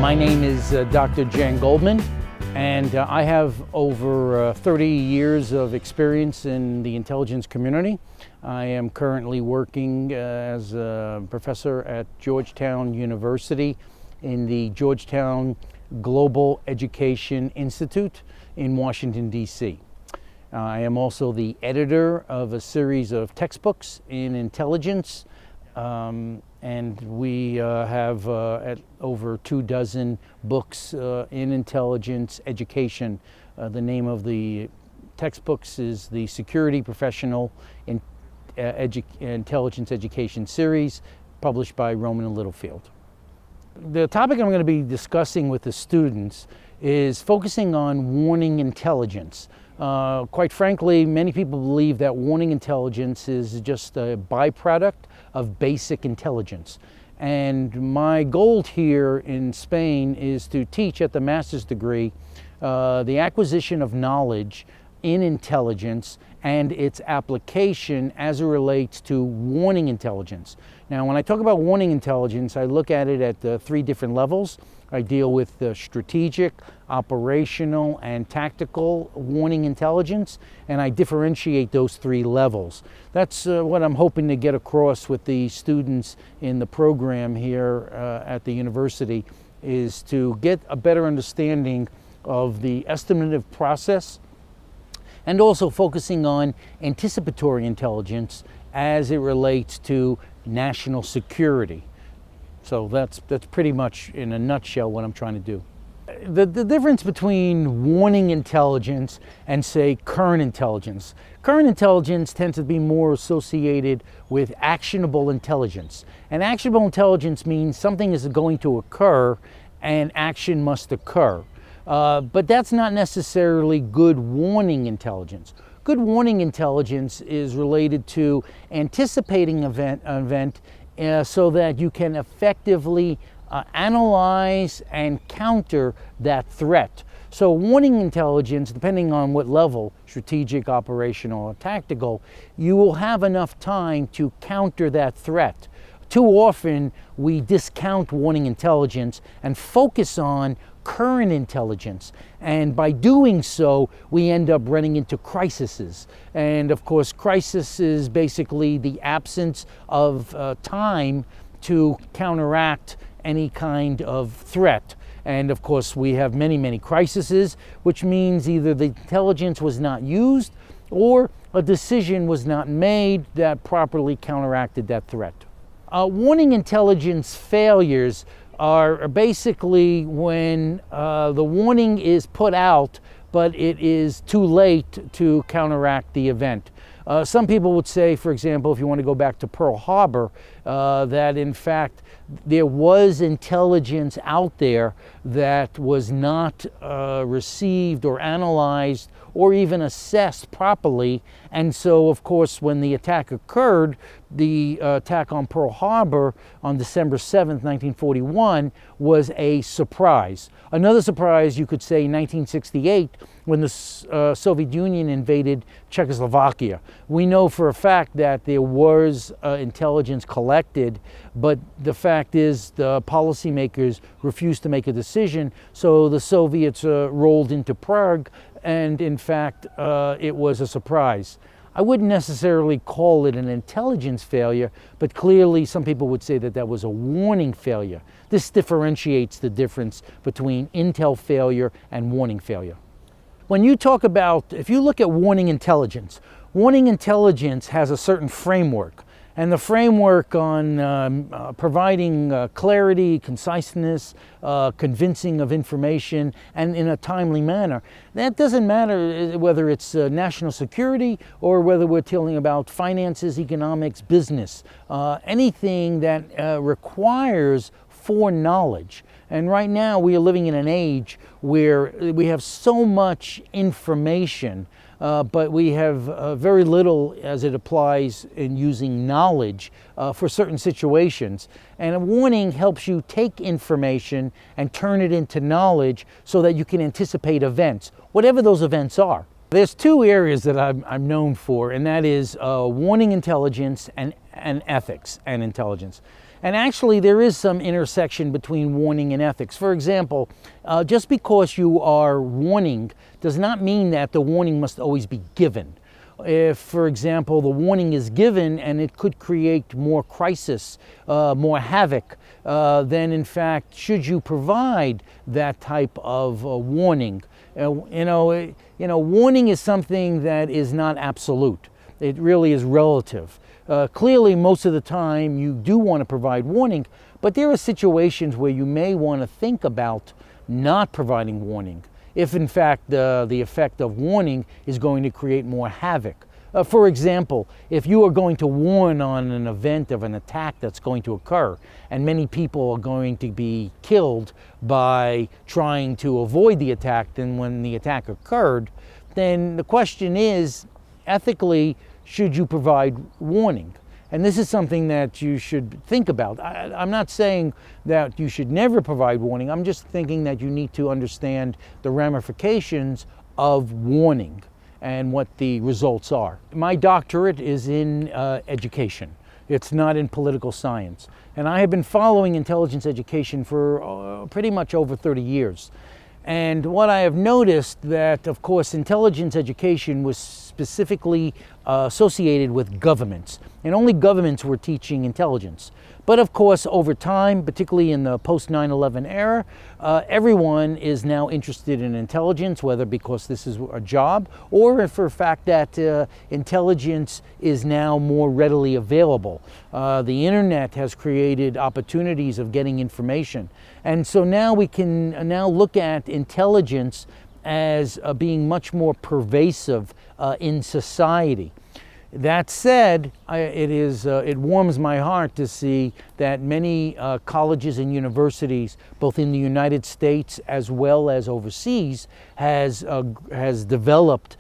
My name is Dr. Jan Goldman, and I have over 30 years of experience in the intelligence community. I am currently working as a professor at Georgetown University in the Georgetown Global Education Institute in Washington, D.C. I am also the editor of a series of textbooks in intelligence, and we have over 24 books in intelligence education. The name of the textbooks is the Security Professional Intelligence Education Series, published by Rowman & Littlefield. The topic I'm going to be discussing with the students is focusing on warning intelligence. Quite frankly, many people believe that warning intelligence is just a byproduct of basic intelligence. And my goal here in Spain is to teach at the master's degree the acquisition of knowledge in intelligence and its application as it relates to warning intelligence. Now, when I talk about warning intelligence, I look at it at 3 different levels. I deal with the strategic, operational, and tactical warning intelligence, and I differentiate those 3 levels. That's what I'm hoping to get across with the students in the program here at the university, is to get a better understanding of the estimative process and also focusing on anticipatory intelligence as it relates to national security. So that's pretty much in a nutshell what I'm trying to do. The difference between warning intelligence and, say, current intelligence. Current intelligence tends to be more associated with actionable intelligence. And actionable intelligence means something is going to occur and action must occur. But that's not necessarily good warning intelligence. Good warning intelligence is related to anticipating an event so that you can effectively analyze and counter that threat. So warning intelligence, depending on what level, strategic, operational, or tactical, you will have enough time to counter that threat. Too often we discount warning intelligence and focus on current intelligence, and by doing so we end up running into crises. And of course, crisis is basically the absence of time to counteract any kind of threat. And of course, we have many crises, which means either the intelligence was not used or a decision was not made that properly counteracted that threat. Warning intelligence failures are basically when the warning is put out, but it is too late to counteract the event. Some people would say, for example, if you want to go back to Pearl Harbor, that in fact there was intelligence out there that was not received or analyzed or even assessed properly. And so, of course, when the attack occurred, the attack on Pearl Harbor on December 7th, 1941, was a surprise. Another surprise, you could say, 1968, when the Soviet Union invaded Czechoslovakia. We know for a fact that there was intelligence collected, but the fact is the policymakers refused to make a decision, so the Soviets rolled into Prague, and in fact, it was a surprise. I wouldn't necessarily call it an intelligence failure, but clearly some people would say that that was a warning failure. This differentiates the difference between intel failure and warning failure. When you talk about, if you look at warning intelligence has a certain framework. And the framework on providing clarity, conciseness, convincing of information, and in a timely manner. That doesn't matter whether it's national security or whether we're talking about finances, economics, business. Anything that requires foreknowledge. And right now we are living in an age where we have so much information, but we have very little as it applies in using knowledge for certain situations. And a warning helps you take information and turn it into knowledge so that you can anticipate events, whatever those events are. There's 2 areas that I'm known for, and that is warning intelligence and and ethics and intelligence. And actually, there is some intersection between warning and ethics. For example, just because you are warning does not mean that the warning must always be given. If, for example, the warning is given and it could create more crisis, more havoc, then in fact, should you provide that type of warning? Warning is something that is not absolute. It really is relative. Clearly, most of the time, you do want to provide warning, but there are situations where you may want to think about not providing warning, if in fact the effect of warning is going to create more havoc. For example, if you are going to warn on an event of an attack that's going to occur, and many people are going to be killed by trying to avoid the attack, then when the attack occurred, then the question is, ethically, should you provide warning? And this is something that you should think about. I'm not saying that you should never provide warning. I'm just thinking that you need to understand the ramifications of warning and what the results are. My doctorate is in education. It's not in political science. And I have been following intelligence education for pretty much over 30 years. And what I have noticed that, of course, intelligence education was specifically associated with governments, and only governments were teaching intelligence. But of course, over time, particularly in the post-9/11 era, everyone is now interested in intelligence, whether because this is a job or for the fact that intelligence is now more readily available. The internet has created opportunities of getting information. And so now we can now look at intelligence as being much more pervasive in society. That said, it warms my heart to see that many colleges and universities, both in the United States as well as overseas, has developed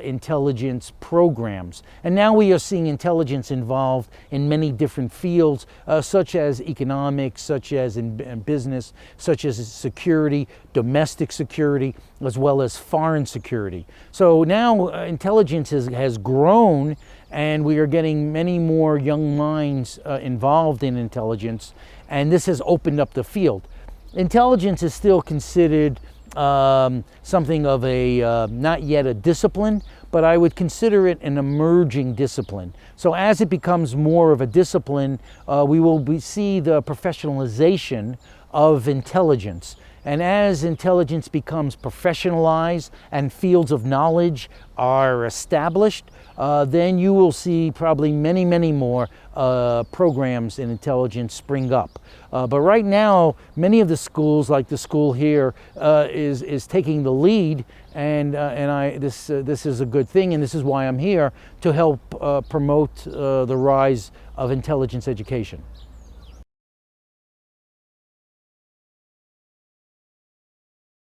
intelligence programs. And now we are seeing intelligence involved in many different fields, such as economics, such as in business, such as security, domestic security, as well as foreign security. So now intelligence has grown, and we are getting many more young minds involved in intelligence, and this has opened up the field. Intelligence is still considered something of a, not yet a discipline, but I would consider it an emerging discipline. So as it becomes more of a discipline, we will see the professionalization of intelligence. And as intelligence becomes professionalized and fields of knowledge are established, then you will see probably many, many more programs in intelligence spring up. But right now, many of the schools, like the school here, is taking the lead, and this is a good thing, and this is why I'm here, to help promote the rise of intelligence education.